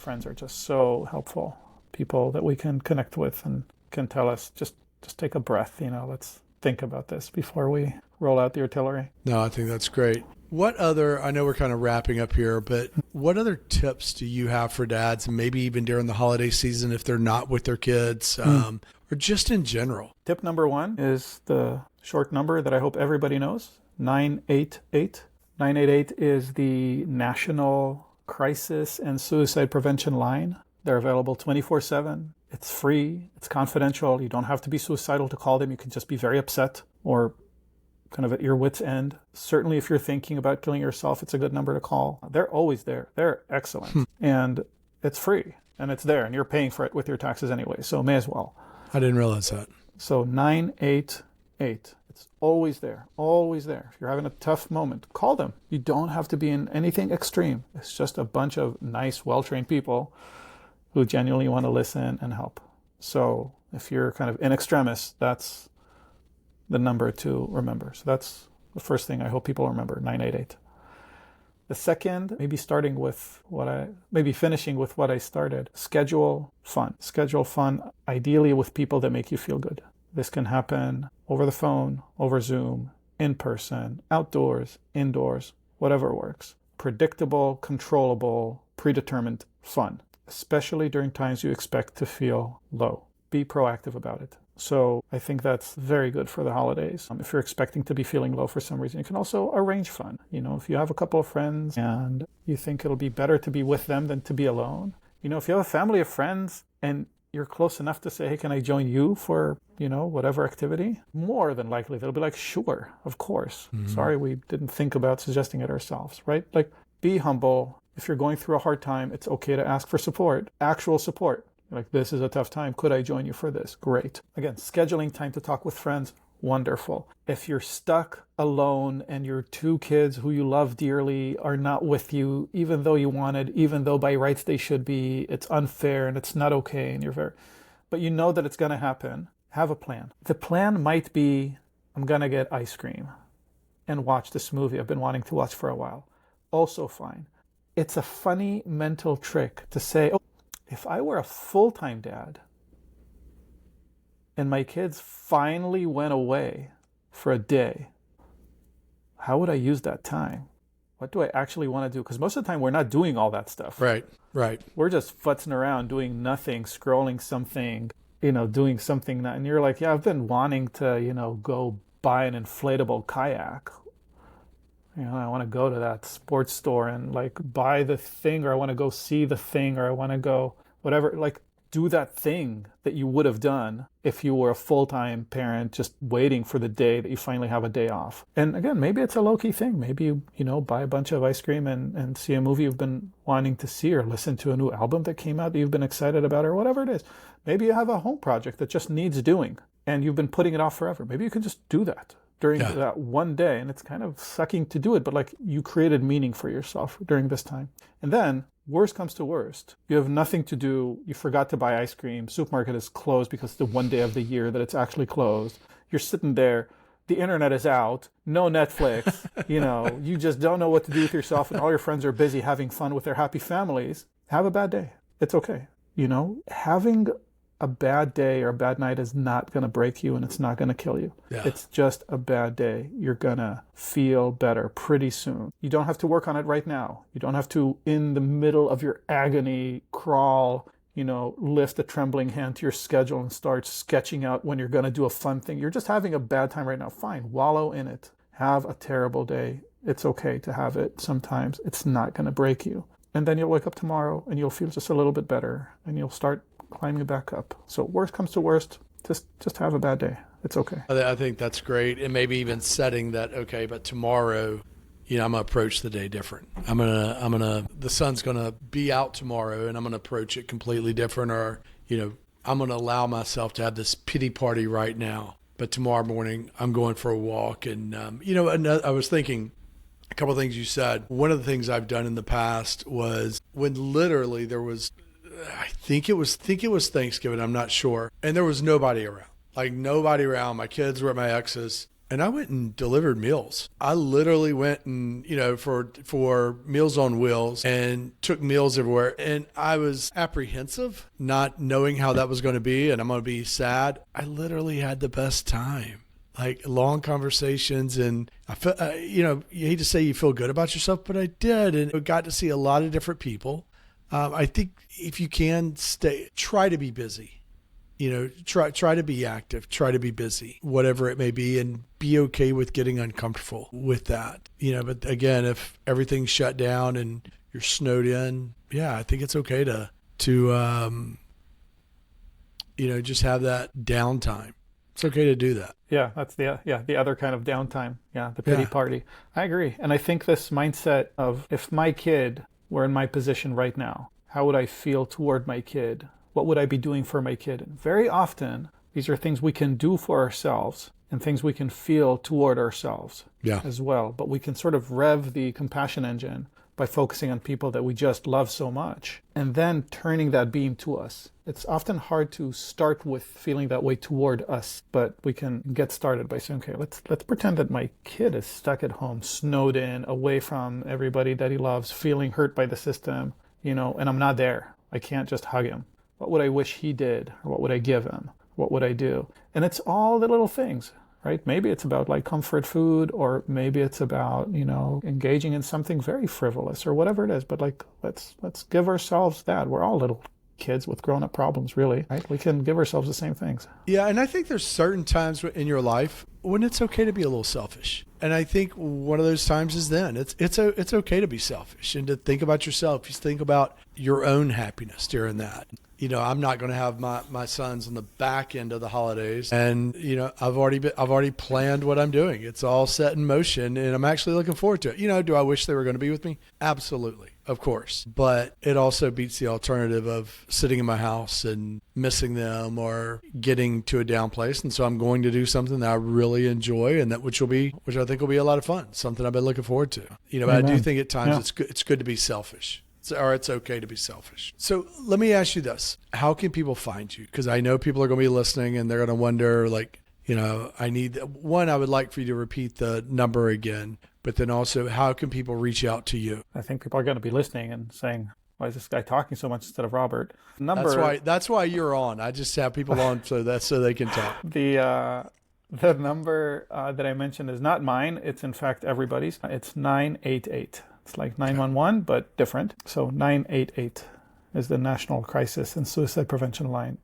friends are just so helpful. People that we can connect with and can tell us, just take a breath, let's think about this before we roll out the artillery. No, I think that's great. I know we're kind of wrapping up here, but what other tips do you have for dads, and maybe even during the holiday season if they're not with their kids, or just in general? Tip number 1 is the short number that I hope everybody knows, 988. 988 is the National Crisis and Suicide Prevention Line. They're available 24/7. It's free. It's confidential. You don't have to be suicidal to call them. You can just be very upset or kind of at your wit's end. Certainly, if you're thinking about killing yourself, it's a good number to call. They're always there. They're excellent. And it's free. And it's there. And you're paying for it with your taxes anyway. So may as well. I didn't realize that. So 988. It's always there. Always there. If you're having a tough moment, call them. You don't have to be in anything extreme. It's just a bunch of nice, well-trained people who genuinely want to listen and help. So if you're kind of in extremis, that's the number to remember. So that's the first thing I hope people remember, 988. The second, maybe finishing with what I started, schedule fun. Schedule fun, ideally with people that make you feel good. This can happen over the phone, over Zoom, in person, outdoors, indoors, whatever works. Predictable, controllable, predetermined fun, especially during times you expect to feel low. Be proactive about it. So I think that's very good for the holidays. If you're expecting to be feeling low for some reason, you can also arrange fun. If you have a couple of friends and you think it'll be better to be with them than to be alone. If you have a family of friends and you're close enough to say, hey, can I join you for, whatever activity? More than likely, they'll be like, sure, of course. Mm-hmm. Sorry, we didn't think about suggesting it ourselves, right? Like, be humble. If you're going through a hard time, it's okay to ask for support, actual support. Like, this is a tough time. Could I join you for this? Great. Again, scheduling time to talk with friends, wonderful. If you're stuck alone and your 2 kids who you love dearly are not with you, even though you wanted, even though by rights they should be, it's unfair and it's not okay, and but you know that it's going to happen, have a plan. The plan might be, I'm going to get ice cream and watch this movie I've been wanting to watch for a while. Also fine. It's a funny mental trick to say, oh, if I were a full-time dad and my kids finally went away for a day, how would I use that time? What do I actually want to do? Because most of the time we're not doing all that stuff. Right. We're just futzing around, doing nothing, scrolling something, doing something. And you're like, yeah, I've been wanting to, go buy an inflatable kayak. I want to go to that sports store and buy the thing, or I want to go see the thing, or I want to go whatever, do that thing that you would have done if you were a full-time parent just waiting for the day that you finally have a day off. And again, maybe it's a low-key thing. Maybe you buy a bunch of ice cream and see a movie you've been wanting to see, or listen to a new album that came out that you've been excited about, or whatever it is. Maybe you have a home project that just needs doing and you've been putting it off forever. Maybe you can just do that during that one day, and it's kind of sucking to do it, but you created meaning for yourself during this time. And then worst comes to worst, you have nothing to do, you forgot to buy ice cream, supermarket is closed because it's the one day of the year that it's actually closed. You're sitting there, the internet is out, no Netflix, you just don't know what to do with yourself, and all your friends are busy having fun with their happy families. Have a bad day. It's okay. Having a bad day or a bad night is not going to break you, and it's not going to kill you. Yeah. It's just a bad day. You're going to feel better pretty soon. You don't have to work on it right now. You don't have to, in the middle of your agony, crawl, lift a trembling hand to your schedule and start sketching out when you're going to do a fun thing. You're just having a bad time right now. Fine. Wallow in it. Have a terrible day. It's okay to have it sometimes. It's not going to break you. And then you'll wake up tomorrow and you'll feel just a little bit better, and you'll start climbing back up. So worst comes to worst, just have a bad day. It's okay. I think that's great. And maybe even setting that, okay, but tomorrow, I'm going to approach the day different. The sun's going to be out tomorrow, and I'm going to approach it completely different. Or, I'm going to allow myself to have this pity party right now, but tomorrow morning I'm going for a walk. And, I was thinking a couple of things you said. One of the things I've done in the past was when literally there was, I think it was Thanksgiving, I'm not sure. And there was nobody around. Nobody around. My kids were at my ex's. and I went and delivered meals. I literally went and, for Meals on Wheels and took meals everywhere. And I was apprehensive, not knowing how that was going to be. And I'm going to be sad. I literally had the best time. Like long conversations, and I feel, you hate to say you feel good about yourself, but I did, and I got to see a lot of different people. I think if you can try to be busy. Try to be active, try to be busy, whatever it may be, and be okay with getting uncomfortable with that. But again, if everything's shut down and you're snowed in, yeah, I think it's okay to just have that downtime. It's okay to do that. Yeah, that's the other kind of downtime. Yeah, the pity party. I agree. And I think this mindset of, if my kid were in my position right now, how would I feel toward my kid? What would I be doing for my kid? And very often, these are things we can do for ourselves and things we can feel toward ourselves as well. But we can sort of rev the compassion engine by focusing on people that we just love so much and then turning that beam to us. It's often hard to start with feeling that way toward us, but we can get started by saying, okay, let's pretend that my kid is stuck at home, snowed in, away from everybody that he loves, feeling hurt by the system, and I'm not there. I can't just hug him. What would I wish he did? Or what would I give him? What would I do? And it's all the little things, right? Maybe it's about like comfort food, or maybe it's about, engaging in something very frivolous or whatever it is. But like, let's give ourselves that. We're all little kids with grown-up problems, really, right? We can give ourselves the same things. Yeah, and I think there's certain times in your life when it's okay to be a little selfish. And I think one of those times is then. It's okay to be selfish and to think about yourself. You think about your own happiness during that. I'm not going to have my sons on the back end of the holidays, and I've already planned what I'm doing. It's all set in motion, and I'm actually looking forward to it. Do I wish they were going to be with me? Absolutely, of course. But it also beats the alternative of sitting in my house and missing them or getting to a down place. And so I'm going to do something that I really enjoy, and which I think will be a lot of fun. Something I've been looking forward to. But I do think at times it's good to be selfish. Or it's okay to be selfish. So let me ask you this. How can people find you? Because I know people are going to be listening and they're going to wonder, I would like for you to repeat the number again, but then also how can people reach out to you? I think people are going to be listening and saying, why is this guy talking so much instead of Robert? That's why you're on. I just have people on so they can talk. The number that I mentioned is not mine. It's in fact everybody's. It's 988. It's like 911, but different. So 988 is the National Crisis and Suicide Prevention Line.